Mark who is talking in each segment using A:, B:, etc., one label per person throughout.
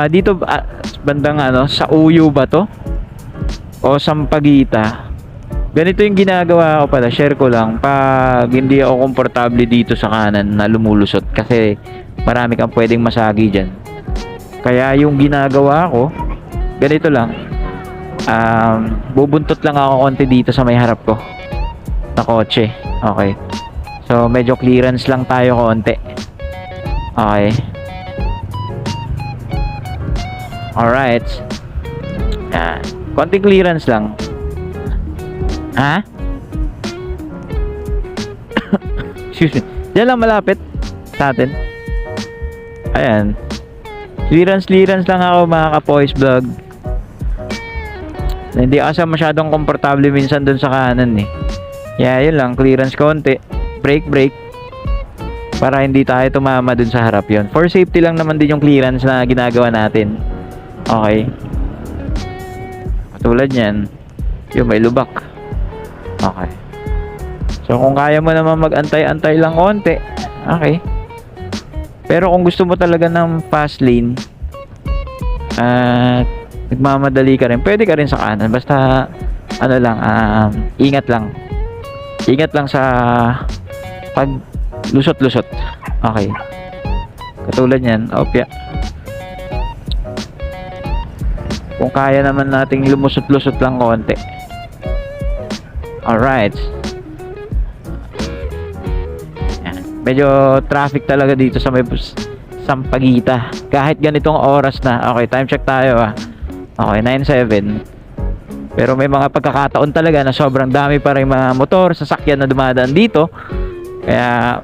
A: Dito bandang sa Uyo ba to? O Sampaguita. Ganito yung ginagawa ko pala, share ko lang pag hindi ako komportable dito sa kanan na lumulusot kasi marami kang pwedeng masagi dyan. Kaya yung ginagawa ko, ganito lang. Bubuntot lang ako konti dito sa may harap ko na kotse. Okay. So medyo clearance lang tayo konti. Okay. Alright. Konting clearance lang. Ha? Excuse me. Diyan lang malapit sa atin. Ayan. Clearance lang ako mga ka-Poise Vlog. Hindi kasi masyadong komportable minsan dun sa kanan eh. Kaya yun lang, clearance konti. Brake. Para hindi tayo tumama dun sa harap yun. For safety lang naman din yung clearance na ginagawa natin. Okay. Katulad yan. Yung may lubak. Okay. So kung kaya mo naman mag-antay-antay lang konti. Okay. Pero kung gusto mo talaga ng fast lane at nagmamadali ka rin, pwede ka rin sa kanan. Basta ingat lang. Ingat lang sa pag lusot-lusot. Okay. Katulad yan. Opya. Kung kaya naman nating lumusot-lusot lang konti. Alright. Yan. Medyo traffic talaga dito sa may Sampaguita. Kahit ganitong oras na. Okay, time check tayo Okay, 9:07. Pero may mga pagkakataon talaga na sobrang dami pa rin mga motor, sasakyan na dumadaan dito. Kaya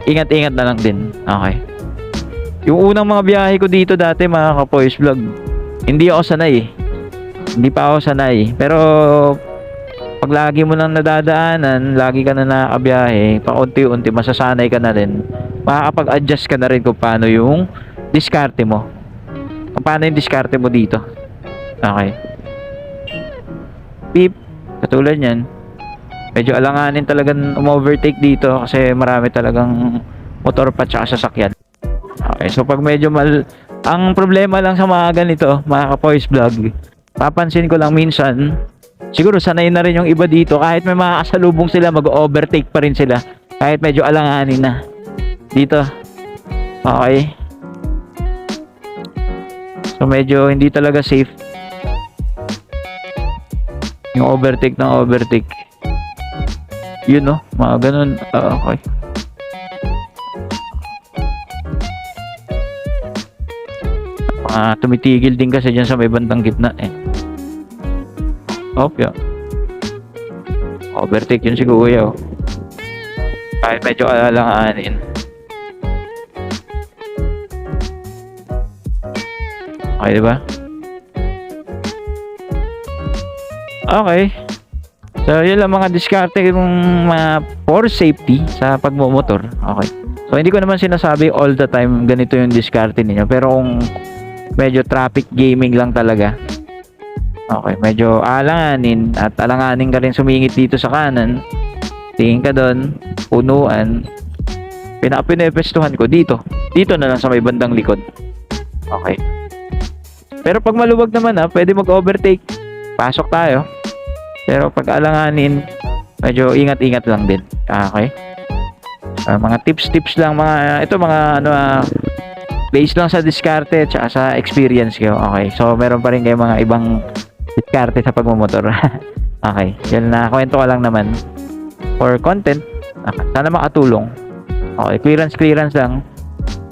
A: ingat-ingat na lang din. Okay. Yung unang mga biyahe ko dito dati mga ka-Poise Vlog, hindi ako sanay. Hindi pa ako sanay. Pero pag lagi mo nang nadadaanan, lagi ka na nakabiyahe, paunti-unti masasanay ka na rin. Makakapag-adjust ka na rin kung paano yung diskarte mo. Kung paano yung diskarte mo dito. Okay. Beep. Katulad yan. Medyo alanganin talagang overtake dito kasi marami talagang motor pa tsaka sasakyan. Okay, so pag medyo ang problema lang sa mga ganito, mga ka-Poise Vlog, papansin ko lang minsan, siguro sanay na rin yung iba dito, kahit may mga kasalubong sila, mag-overtake pa rin sila, kahit medyo alanganin na. Dito. Okay. So medyo hindi talaga safe yung overtake ng overtake. Yun no, mga ganun. Okay. Tumitigil din kasi dyan sa may bandang gitna eh. Opya. Overtake yun si kuya kahit medyo alanganin. Okay diba? Okay. So yun lang mga diskarte yung for safety sa pagmumotor. Okay. So hindi ko naman sinasabi all the time ganito yung diskarte ninyo, pero kung medyo traffic gaming lang talaga, okay, medyo alanganin at alanganin ka rin sumingit dito sa kanan, tingin ka doon, punuan, pinapestuhan ko dito na lang sa may bandang likod. Okay. Pero pag maluwag naman pwede mag-overtake, pasok tayo. Pero pag alanganin, medyo ingat-ingat lang din. Okay. Mga tips lang, mga based lang sa diskarte at sa experience ko. Okay. So meron pa rin kayo mga ibang diskarte sa pagmumotor. Okay. Yan na kwento ko lang naman for content. Okay. Sana makatulong. Okay. Clearance lang.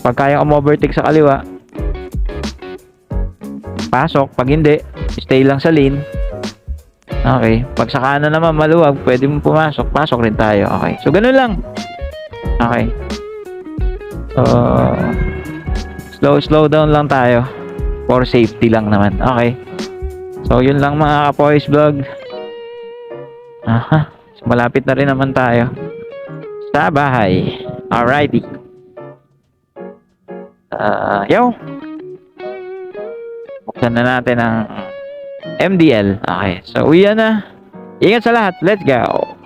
A: Pag kayang overtake sa kaliwa, pasok. Pag hindi, stay lang sa lane. Okay. Pag sa kanan naman maluwag, pwede mo pumasok. Pasok rin tayo. Okay. So ganun lang. Okay. So slow down lang tayo for safety lang naman. Okay. So yun lang mga ka-Poise Vlog. So, malapit na rin naman tayo sa bahay. Alrighty. Buksan na natin ang MDL. Okay. So uwi na. Ingat sa lahat. Let's go.